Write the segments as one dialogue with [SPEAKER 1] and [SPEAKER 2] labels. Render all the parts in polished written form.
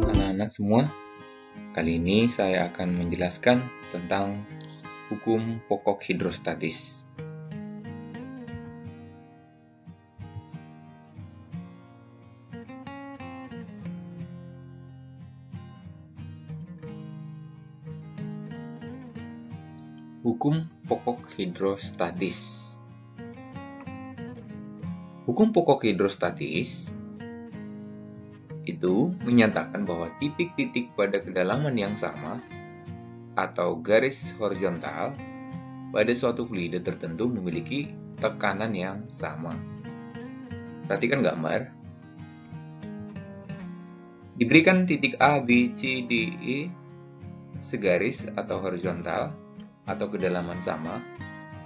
[SPEAKER 1] Anak-anak semua, kali ini saya akan menjelaskan tentang hukum pokok hidrostatis. Hukum pokok hidrostatis. Hukum pokok hidrostatis itu menyatakan bahwa titik-titik pada kedalaman yang sama atau garis horizontal pada suatu fluida tertentu memiliki tekanan yang sama. Perhatikan gambar. Diberikan titik A, B, C, D, E segaris atau horizontal atau kedalaman sama,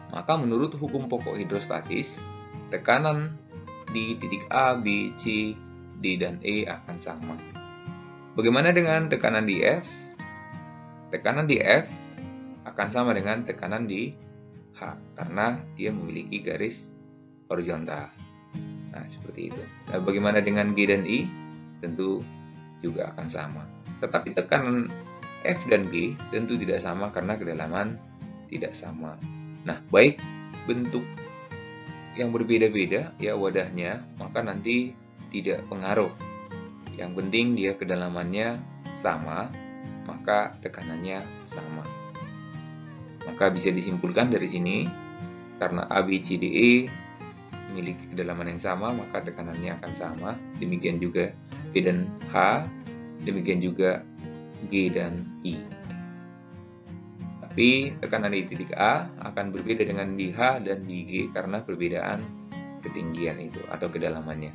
[SPEAKER 1] maka menurut hukum pokok hidrostatis, tekanan di titik A, B, C, D, dan E akan sama. Bagaimana dengan tekanan di F? Tekanan di F akan sama dengan tekanan di H, karena dia memiliki garis horizontal. Nah, seperti itu. Nah, bagaimana dengan G dan I? Tentu juga akan sama. Tetapi tekanan F dan G tentu tidak sama karena kedalaman tidak sama. Nah, baik bentuk yang berbeda-beda ya wadahnya, maka nanti tidak pengaruh. Yang penting dia kedalamannya sama, maka tekanannya sama. Maka bisa disimpulkan dari sini, karena A, B, C, D, E memiliki kedalaman yang sama, maka tekanannya akan sama. Demikian juga B dan H, demikian juga G dan I. Tapi tekanan di titik A akan berbeda dengan di H dan di G karena perbedaan ketinggian itu atau kedalamannya.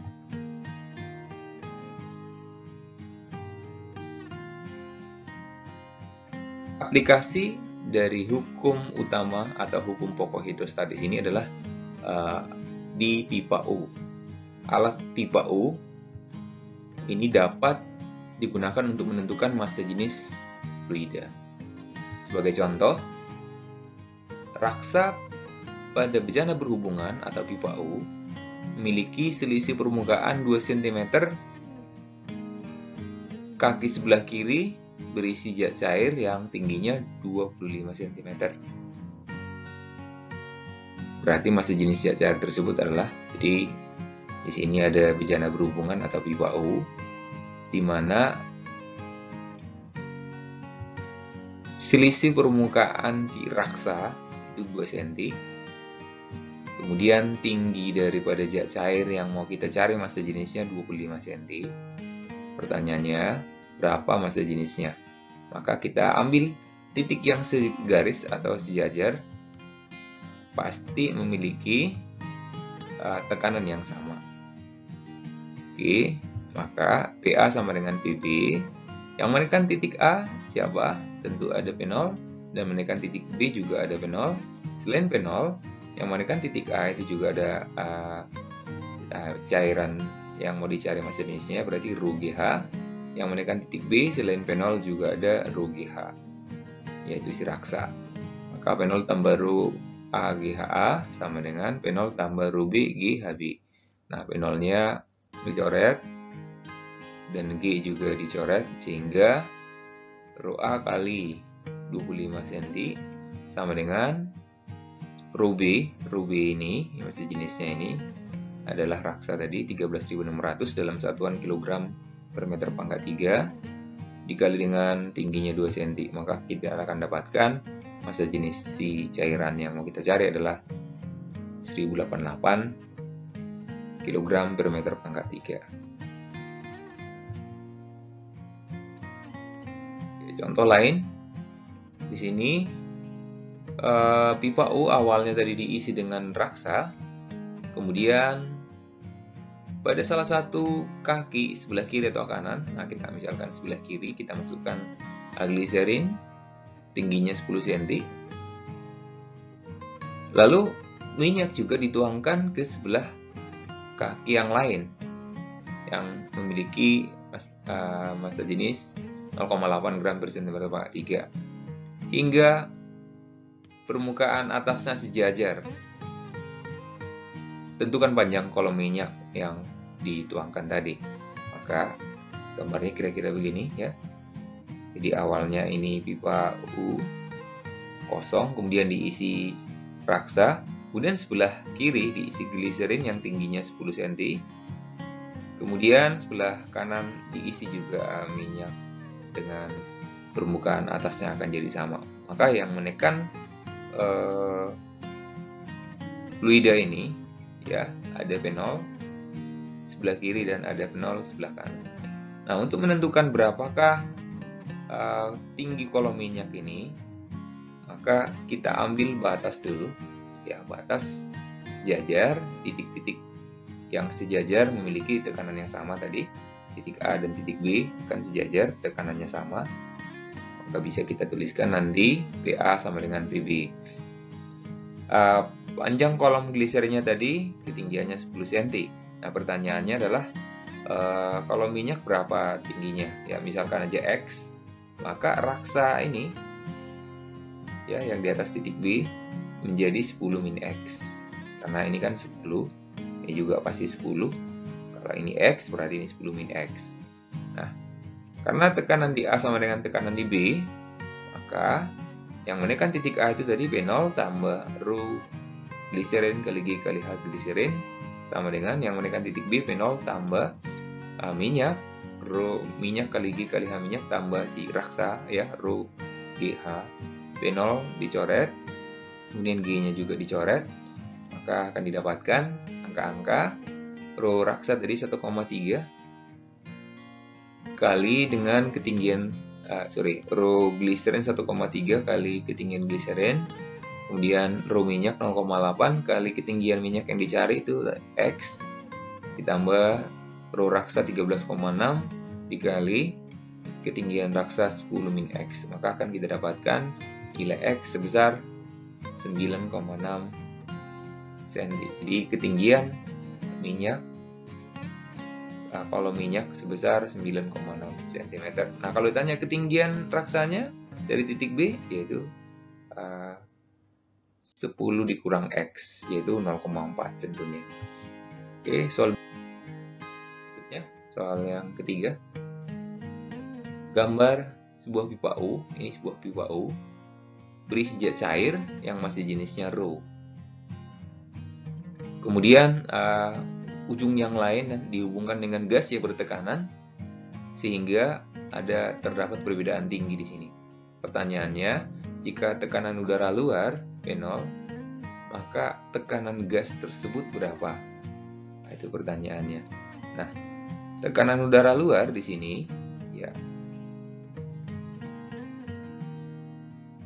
[SPEAKER 1] Aplikasi dari hukum utama atau hukum pokok hidrostatis ini adalah di pipa U. Alat pipa U ini dapat digunakan untuk menentukan massa jenis fluida. Sebagai contoh, raksa pada bejana berhubungan atau pipa U memiliki selisih permukaan 2 cm, kaki sebelah kiri berisi zat cair yang tingginya 25 cm. Berarti massa jenis zat cair tersebut adalah, jadi di sini ada bejana berhubungan atau pipa U, di mana selisih permukaan si raksa itu 2 cm. Kemudian tinggi daripada zat cair yang mau kita cari massa jenisnya 25 cm. Pertanyaannya, berapa massa jenisnya? Maka kita ambil titik yang segaris atau sejajar, pasti memiliki tekanan yang sama. Oke, maka PA sama dengan PB. Yang menekan titik A siapa? Tentu ada penol, dan menekan titik B juga ada penol. Selain penol, yang menekan titik A itu juga ada cairan yang mau dicari massa jenisnya, berarti ρ GH. Yang menekan titik B selain penol juga ada ρ GH, yaitu si raksa. Maka penol tambah ρ A GHA sama dengan penol tambah ρ B GHB. Nah, penolnya dicoret dan G juga dicoret, sehingga ρ A kali 25 cm sama dengan ρ B. ρ B ini, massa jenisnya ini adalah raksa tadi 13.600 dalam satuan kilogram per meter pangkat 3 dikali dengan tingginya 2 cm, maka kita akan dapatkan massa jenis si cairan yang mau kita cari adalah 1088 kg per meter pangkat 3. Contoh lain, di sini pipa U awalnya tadi diisi dengan raksa, kemudian pada salah satu kaki sebelah kiri atau kanan, nah kita misalkan sebelah kiri, kita masukkan gliserin, tingginya 10 cm. Lalu minyak juga dituangkan ke sebelah kaki yang lain, yang memiliki massa jenis 0,8 gram per cm pangkat 3, hingga permukaan atasnya sejajar. Tentukan panjang kolom minyak yang dituangkan tadi. Maka gambarnya kira-kira begini ya. Jadi awalnya ini pipa U kosong, kemudian diisi raksa, kemudian sebelah kiri diisi gliserin yang tingginya 10 cm, kemudian sebelah kanan diisi juga minyak dengan permukaan atasnya akan jadi sama. Maka yang menekan fluida ini ya, ada P0 sebelah kiri dan ada P0 sebelah kanan. Nah, untuk menentukan berapakah tinggi kolom minyak ini, maka kita ambil batas dulu ya, batas sejajar, titik-titik yang sejajar memiliki tekanan yang sama tadi, titik A dan titik B akan sejajar, tekanannya sama, maka bisa kita tuliskan nanti PA sama dengan PB. Panjang kolom gliserinnya tadi ketinggiannya 10 cm. Nah, pertanyaannya adalah kalau minyak berapa tingginya? Ya, misalkan aja X, maka raksa ini ya yang di atas titik B menjadi 10 min X. Karena ini kan 10, ini juga pasti 10. Kalau ini X berarti ini 10 min X. Nah, karena tekanan di A sama dengan tekanan di B, maka yang menekan titik A itu tadi B0 tambah rho gliserin kali G kali H gliserin sama dengan yang menekan titik B B0 tambah minyak, rho minyak kali G kali H minyak tambah si raksa ya, rho GH. B0 dicoret, kemudian G-nya juga dicoret, maka akan didapatkan angka-angka rho raksa tadi 1,3 kali dengan ketinggian rho gliserin 1,3 kali ketinggian gliserin, kemudian rho minyak 0,8 kali ketinggian minyak yang dicari itu X, ditambah rho raksa 13,6 dikali ketinggian raksa 10 min X, maka akan kita dapatkan nilai X sebesar 9,6 cm. Jadi ketinggian minyak kolom minyak sebesar 9,6 cm. Nah, kalau ditanya ketinggian raksanya dari titik B, yaitu 10 dikurang X, yaitu 0,4 tentunya. Oke, soal berikutnya, soal yang ketiga. Gambar sebuah pipa U, ini sebuah pipa U, berisi zat cair yang masih jenisnya rho. Kemudian ujung yang lain dihubungkan dengan gas yang bertekanan sehingga terdapat perbedaan tinggi di sini. Pertanyaannya, jika tekanan udara luar P0, maka tekanan gas tersebut berapa? Nah, itu pertanyaannya. Nah, tekanan udara luar di sini ya.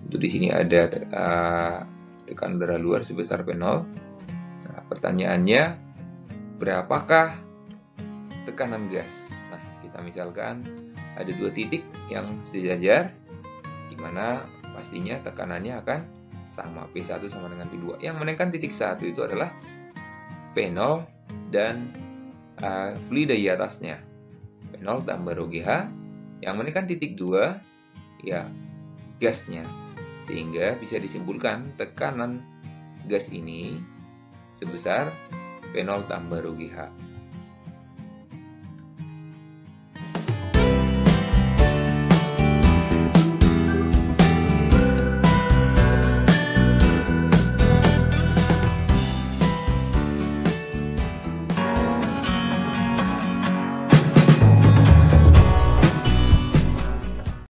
[SPEAKER 1] Untuk di sini ada tekanan udara luar sebesar P0. Nah, pertanyaannya, berapakah tekanan gas? Nah, kita misalkan ada dua titik yang sejajar, di mana pastinya tekanannya akan sama, P1 sama dengan P2. Yang menekan titik 1 itu adalah P0 dan fluida di atasnya. P0 tambah rho GH. Yang menekan titik 2, ya gasnya. Sehingga bisa disimpulkan tekanan gas ini sebesar P0 tambah rho GH.